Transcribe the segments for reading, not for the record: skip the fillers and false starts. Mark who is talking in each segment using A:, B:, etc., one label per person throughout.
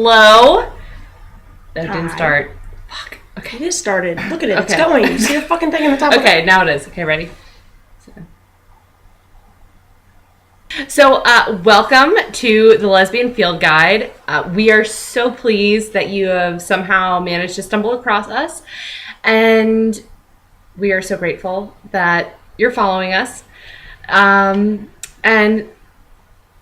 A: Hello? That didn't start. Fuck. Okay.
B: It is started. Look at it. It's going. You see the fucking thing on the top of it?
A: Okay, now it is. Okay, ready? So, welcome to the Lesbian Field Guide. We are so pleased that you have somehow managed to stumble across us, and we are so grateful that you're following us. And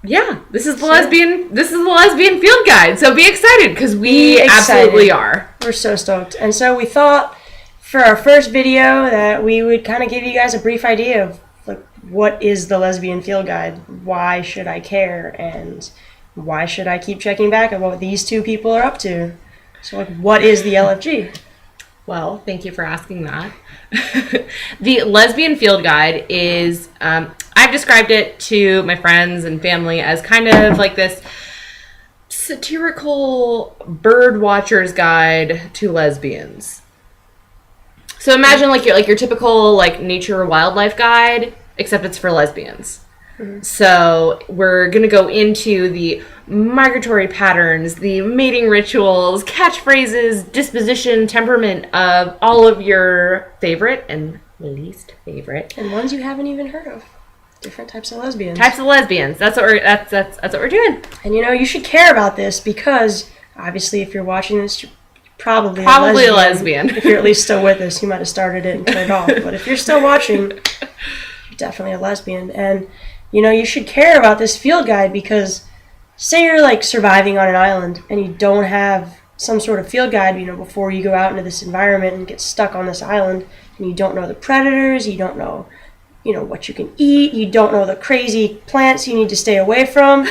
A: yeah, this is the Lesbian Field Guide. So be excited because we absolutely are.
B: We're so stoked. And so we thought for our first video that we would kind of give you guys a brief idea of like what is the Lesbian Field Guide? Why should I care? And why should I keep checking back on what these two people are up to? So like, what is the LFG?
A: Well, thank you for asking that. The Lesbian Field Guide is, I've described it to my friends and family as kind of like this satirical bird watcher's guide to lesbians. So imagine like your typical like nature or wildlife guide, except it's for lesbians. Mm-hmm. So we're going to go into the migratory patterns, the mating rituals, catchphrases, disposition, temperament of all of your favorite and least favorite.
B: And ones you haven't even heard of. Different types of lesbians.
A: That's what we're doing.
B: And you know, you should care about this because obviously if you're watching this, you're probably a lesbian. If you're at least still with us, you might have started it and turned off. But if you're still watching, you're definitely a lesbian. And you know, you should care about this field guide because say you're like surviving on an island and you don't have some sort of field guide, you know, before you go out into this environment and get stuck on this island and you don't know the predators, you don't know, you know, what you can eat, you don't know the crazy plants you need to stay away from,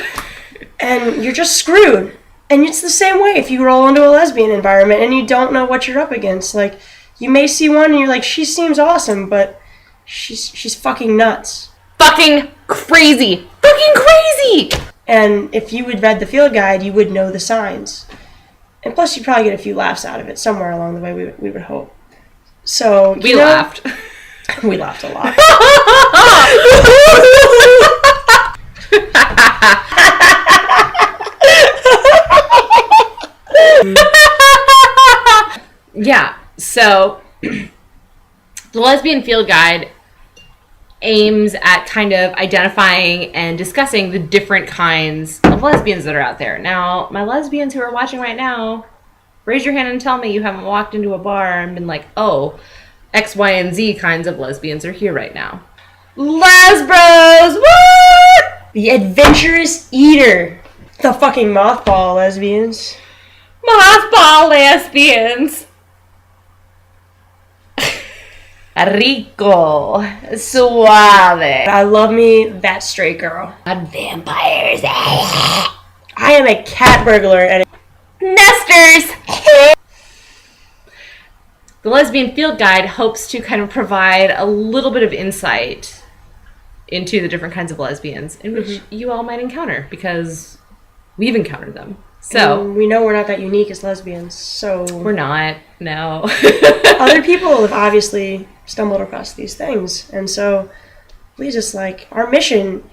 B: and you're just screwed. And it's the same way if you roll into a lesbian environment and you don't know what you're up against. Like, you may see one and you're like, she seems awesome, but she's fucking nuts.
A: Fucking crazy. Fucking crazy!
B: And if you had read the field guide, you would know the signs. And plus, you'd probably get a few laughs out of it somewhere along the way, we would hope. So,
A: we laughed.
B: We laughed a lot.
A: Yeah, so the Lesbian Field Guide aims at kind of identifying and discussing the different kinds of lesbians that are out there. Now, my lesbians who are watching right now, raise your hand and tell me you haven't walked into a bar and been like, oh, X, Y, and Z kinds of lesbians are here right now. Lesbros! What?
B: The adventurous eater. The fucking mothball lesbians.
A: Mothball lesbians! Rico. Suave.
B: I love me that straight girl.
A: Vampires.
B: I am a cat burglar and
A: Nesters! The Lesbian Field Guide hopes to kind of provide a little bit of insight into the different kinds of lesbians in which you all might encounter because we've encountered them. So
B: and we know we're not that unique as lesbians, so
A: we're not. No.
B: Other people have obviously stumbled across these things, and so we just like our mission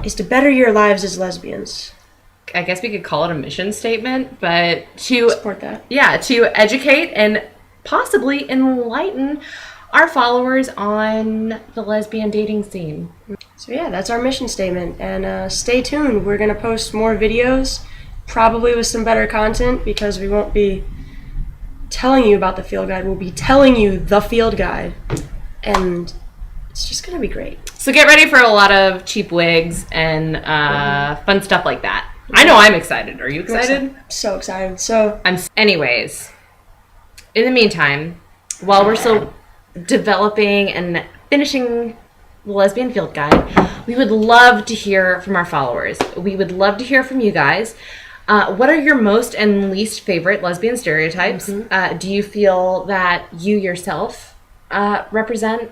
B: is to better your lives as lesbians.
A: I guess we could call it a mission statement, but to
B: support that.
A: Yeah, to educate and possibly enlighten our followers on the lesbian dating scene.
B: So yeah, that's our mission statement, and stay tuned. We're gonna post more videos, probably with some better content, because we won't be telling you about the field guide. We'll be telling you the field guide, and it's just gonna be great. So
A: get ready for a lot of cheap wigs and fun stuff like that. I know I'm excited. Are you excited?
B: I'm so excited. So
A: anyways, in the meantime, while we're still developing and finishing the Lesbian Field Guide, we would love to hear from our followers. We would love to hear from you guys. What are your most and least favorite lesbian stereotypes? Do you feel that you yourself represent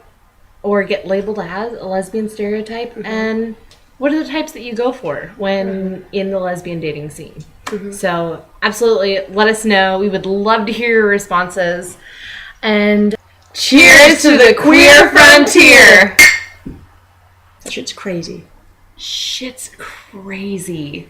A: or get labeled as a lesbian stereotype? And what are the types that you go for when in the lesbian dating scene? So absolutely, let us know. We would love to hear your responses. And cheers to the queer frontier!
B: That shit's crazy.
A: Shit's crazy.